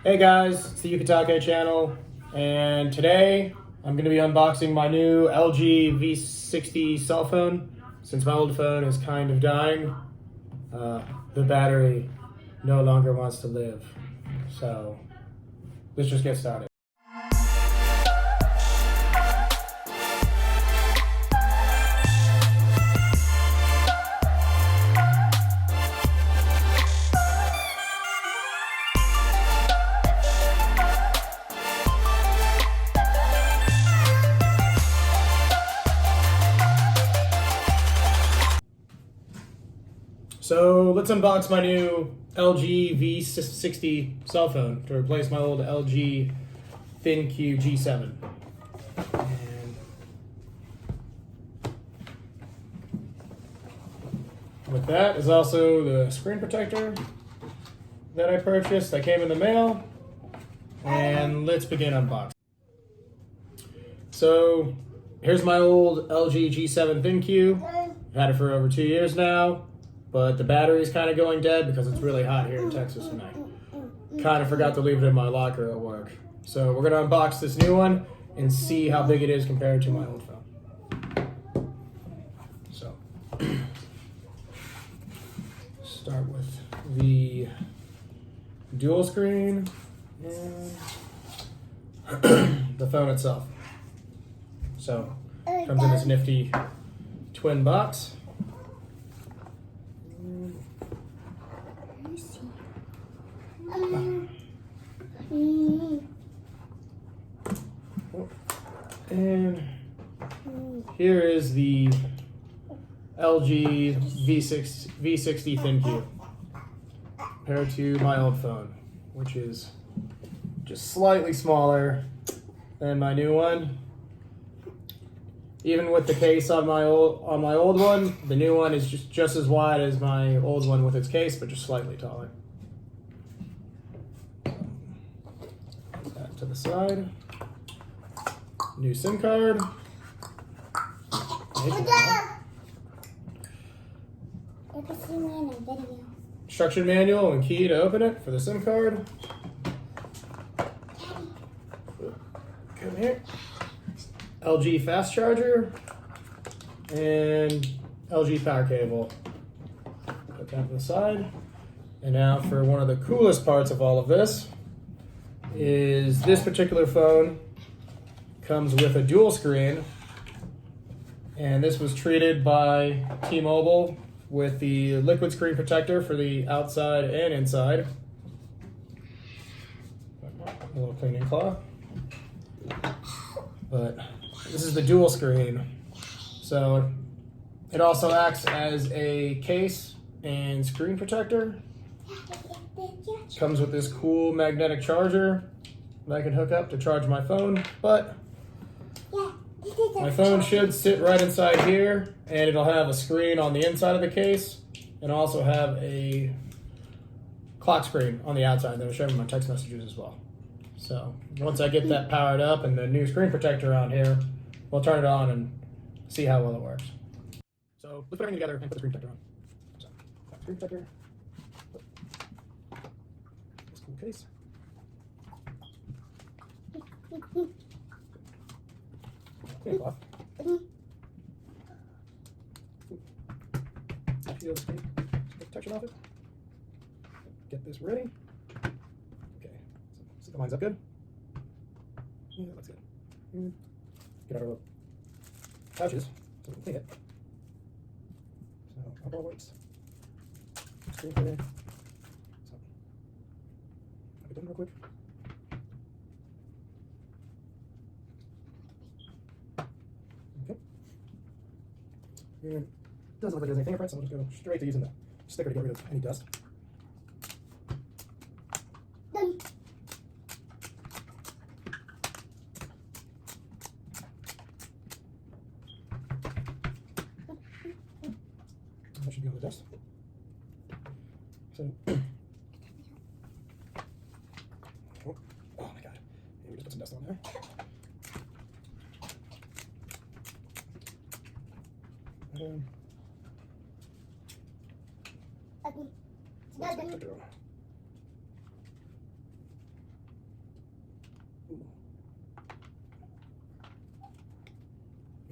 Hey guys, it's the Yukatake channel, and today I'm going to be unboxing my new LG V60 cell phone. Since my old phone is kind of dying, the battery no longer wants to live. So let's just get started. So let's unbox my new LG V60 cell phone to replace my old LG thinQ G7. And with that is also the screen protector that I purchased that came in the mail. And let's begin unboxing. So here's my old LG G7 thinQ. I've had it for over 2 years now. But the battery's kind of going dead because it's really hot here in Texas tonight. Kind of forgot to leave it in my locker at work. So we're going to unbox this new one and see how big it is compared to my old phone. So, start with the dual screen and the phone itself. So, comes in this nifty twin box. And here is the LG V60 thinQ compared to my old phone, which is just slightly smaller than my new one. Even with the case on my old one, the new one is just as wide as my old one with its case, but just slightly taller. Put that to the side. New SIM card. Instruction manual and key to open it for the SIM card. Come here. LG fast charger and LG power cable. Put that to the side. And now for one of the coolest parts of all of this is this particular phone comes with a dual screen, and this was treated by T-Mobile with the liquid screen protector for the outside and inside. A little cleaning cloth. But this is the dual screen. So it also acts as a case and screen protector. Comes with this cool magnetic charger that I can hook up to charge my phone, but my phone should sit right inside here, and it'll have a screen on the inside of the case and also have a clock screen on the outside that'll show me my text messages as well. So once I get that powered up and the new screen protector on here, we'll turn it on and see how well it works. So let's put everything together and put the screen protector on. So, screen protector. This cool case. Clean cloth. Peel the screen protection off it. Get this ready. Okay, so the lines up good. Yeah, that looks good. Get our little pouches so we can clean it. So alcohol wipes. Screen cleaner. So wipe it down real quick. And it doesn't look like there's any fingerprints, so we'll just go straight to using the sticker to get rid of any dust. That should be on the dust. So, oh my god, maybe we just put some dust on there.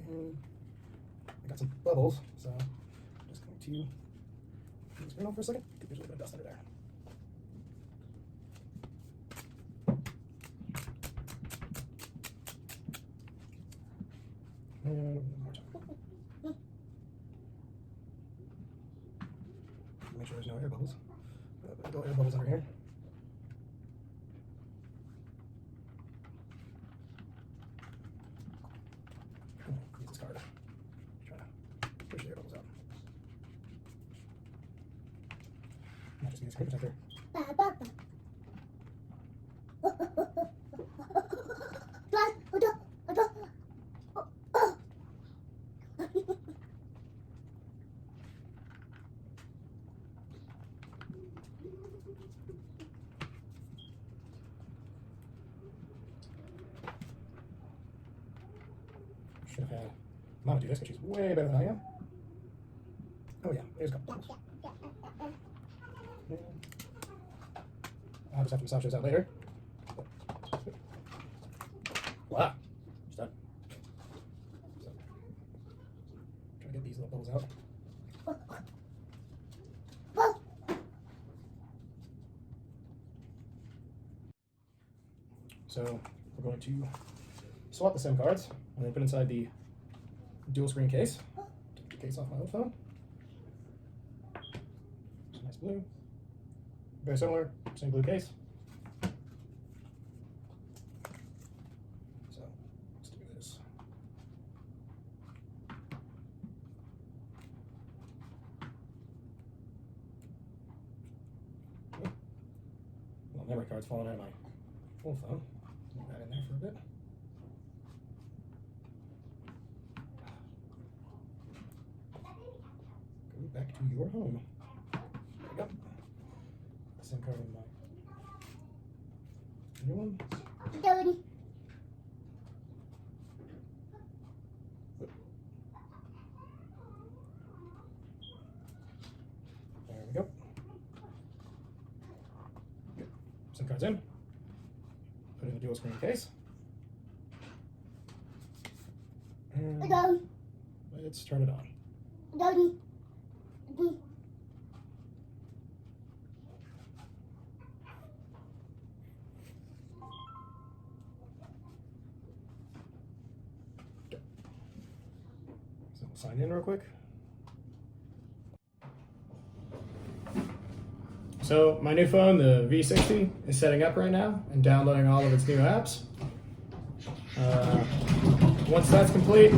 And I got some bubbles, so I'm just going to turn the screen on for a second. There's a little bit of dust under there. And one more time. Make sure there's no air bubbles. No air bubbles under here. Use this card. Try to push the air bubbles out. Might just need a screen protector. Should have had Mama do this because she's way better than I am. Oh yeah, there's a couple things. I'll just have to massage those out later. Wow, she's done. So, try to get these little bubbles out. So we're going to swap the SIM cards and then put inside the dual screen case. Take the case off my old phone. It's a nice blue. Very similar, same blue case. So let's do this. Well, memory card's falling out of my old phone. Leave that in there for a bit. Go back to your home. There we go. SIM card in my new one. Daddy. There we go. SIM card's in. Put it in the dual screen case. And Daddy. let's turn it on. Daddy. So we'll sign in real quick. So my new phone, the V60, is setting up right now and downloading all of its new apps. Once that's complete,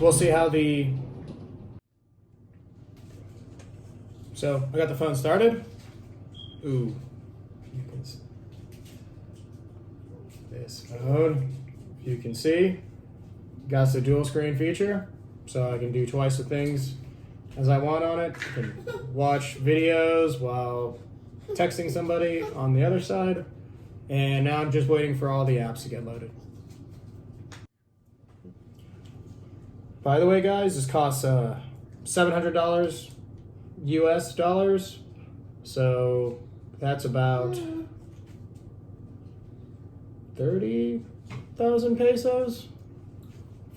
we'll see how the... So I got the phone started. Ooh, you can see this phone. You can see, got the dual screen feature, so I can do twice the things as I want on it. I can watch videos while texting somebody on the other side, and now I'm just waiting for all the apps to get loaded. By the way, guys, this costs $700 US dollars, so that's about 30,000 pesos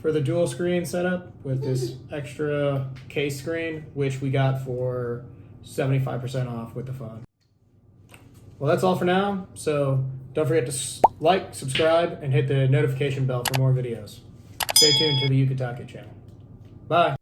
for the dual screen setup with this extra case screen, which we got for 75% off with the phone. Well, that's all for now, so don't forget to like, subscribe, and hit the notification bell for more videos. Stay tuned to the Yukatake channel. Bye.